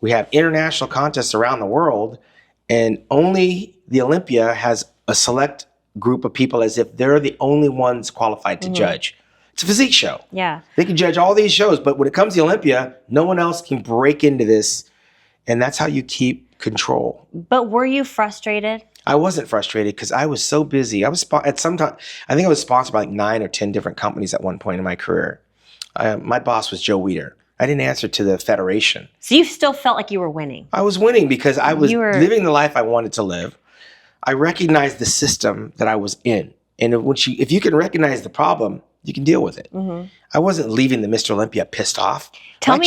We have international contests around the world, and only the Olympia has a select group of people as if they're the only ones qualified to judge. It's a physique show. Yeah. They can judge all these shows, but when it comes to Olympia, no one else can break into this. And that's how you keep control. But were you frustrated? I wasn't frustrated because I was so busy. I was at some time, I think I was sponsored by like 9 or 10 different companies at one point in my career. My boss was Joe Weider. I didn't answer to the federation. So you still felt like you were winning? I was winning because I was living the life I wanted to live. I recognized the system that I was in. And if you can recognize the problem, you can deal with it. I wasn't leaving the Mr. Olympia pissed off. My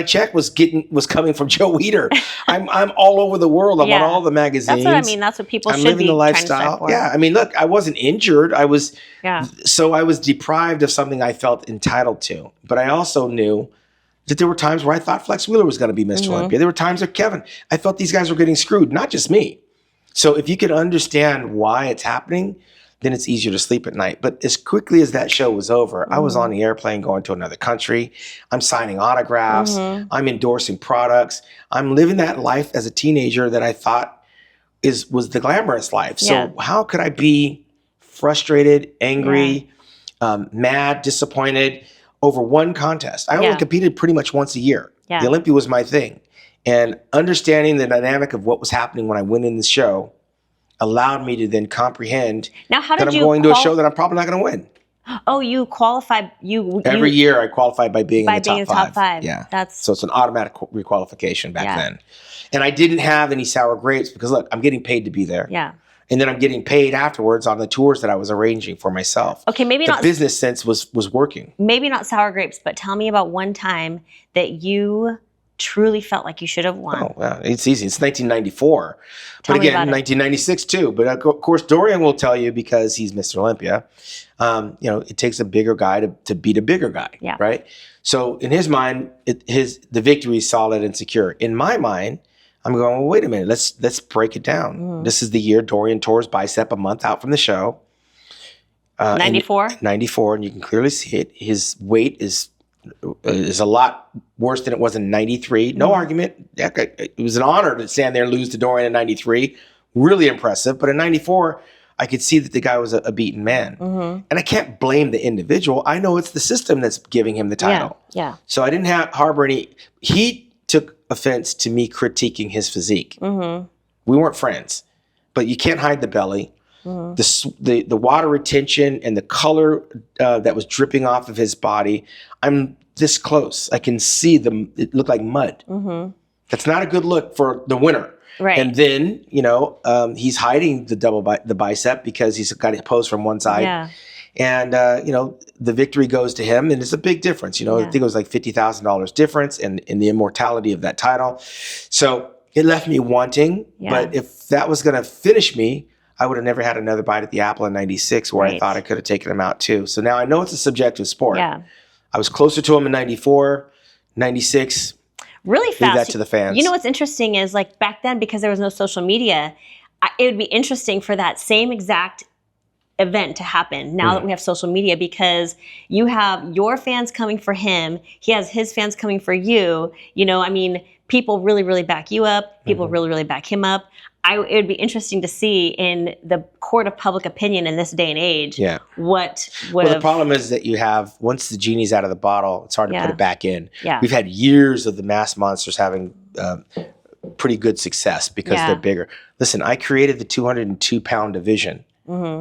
check was coming from Joe Weider. I'm all over the world. I'm on all the magazines. That's what I mean. That's what people should be living the lifestyle. Trying to Yeah. I mean, look, I wasn't injured. I was deprived of something I felt entitled to. But I also knew that there were times where I thought Flex Wheeler was going to be Mr. Olympia. There were times that Kevin, I felt these guys were getting screwed, not just me. So if you can understand why it's happening, then it's easier to sleep at night. But as quickly as that show was over, I was on the airplane going to another country. I'm signing autographs. I'm endorsing products. I'm living that life as a teenager that I thought was the glamorous life. So how could I be frustrated, angry, mad, disappointed over one contest? I only competed pretty much once a year. The Olympia was my thing. And understanding the dynamic of what was happening when I went in the show allowed me to then comprehend that I'm going to a show that I'm probably not going to win. Oh, you qualified. Every year I qualified by being in the top five. Yeah. So it's an automatic requalification back then. And I didn't have any sour grapes because look, I'm getting paid to be there. Yeah. And then I'm getting paid afterwards on the tours that I was arranging for myself. Okay, maybe the business sense was working. Maybe not sour grapes, but tell me about one time that you truly felt like you should have won. Oh, well, it's easy. It's 1994. But again, 1996 too. But of course, Dorian will tell you because he's Mr. Olympia, it takes a bigger guy to beat a bigger guy, right? So in his mind, the victory is solid and secure. In my mind, I'm going, well, wait a minute, let's break it down. This is the year Dorian tore his bicep a month out from the show. 94? 94, and you can clearly see it. His weight is a lot worse than it was in 93. No argument. It was an honor to stand there and lose to Dorian in 93. Really impressive. But in 94, I could see that the guy was a beaten man. And I can't blame the individual. I know it's the system that's giving him the title. Yeah. So I didn't harbor any. He took offense to me critiquing his physique. We weren't friends. But you can't hide the belly. The water retention and the color that was dripping off of his body. I'm this close. I can see it looked like mud. That's not a good look for the winner. Right. And then, he's hiding the bicep because he's got it posed from one side. Yeah. And, the victory goes to him and it's a big difference. I think it was like $50,000 difference in the immortality of that title. So it left me wanting, but if that was going to finish me, I would have never had another bite at the apple in 96 where I thought I could have taken him out too. So now I know it's a subjective sport. Yeah. I was closer to him in 94, 96. Really fast. Leave that to the fans. You know what's interesting is like back then, because there was no social media, it would be interesting for that same exact event to happen now that we have social media, because you have your fans coming for him. He has his fans coming for you. People really, really back you up. People really, really back him up. It would be interesting to see in the court of public opinion in this day and age, what would the problem is that you have, once the genie's out of the bottle, it's hard to put it back in. Yeah. We've had years of the mass monsters having pretty good success because they're bigger. Listen, I created the 202-pound division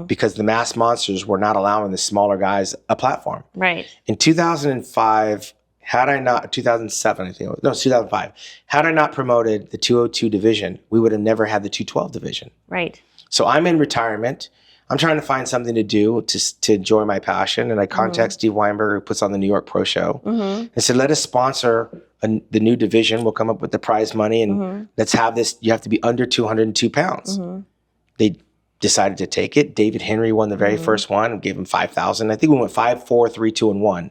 because the mass monsters were not allowing the smaller guys a platform. Right. In 2005, 2007, I think it was. No, it's 2005. Had I not promoted the 202 division, we would have never had the 212 division. Right. So I'm in retirement. I'm trying to find something to do to enjoy my passion. And I contact Steve Weinberger, who puts on the New York Pro Show. And said, let us sponsor the new division. We'll come up with the prize money and let's have this. You have to be under 202 pounds. They decided to take it. David Henry won the very first one and gave him $5,000. I think we went 5, 4, 3, 2, and 1.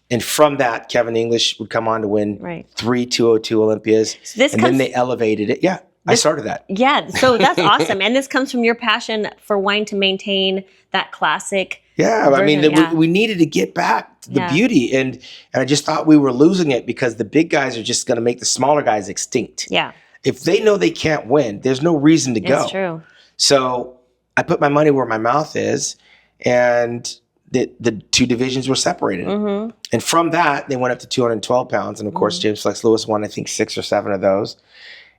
And from that, Kevin English would come on to win 3 202 Olympias. So then they elevated it. Yeah, I started that. Yeah, so that's awesome. And this comes from your passion for wanting to maintain that classic Yeah, I mean, we needed to get back to the beauty, and I just thought we were losing it because the big guys are just going to make the smaller guys extinct. Yeah. If they know they can't win, there's no reason to go. It's true. So I put my money where my mouth is, and the two divisions were separated. Mm-hmm. And from that, they went up to 212 pounds. And of course, James Flex Lewis won, I think, 6 or 7 of those.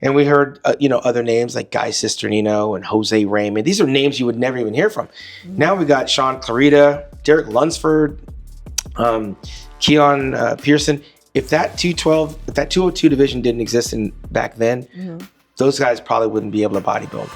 And we heard, other names like Guy Cisternino and Jose Raymond. These are names you would never even hear from. Now we got Sean Clarita, Derek Lunsford, Keon Pearson. If that 202 division didn't exist back then, those guys probably wouldn't be able to bodybuild.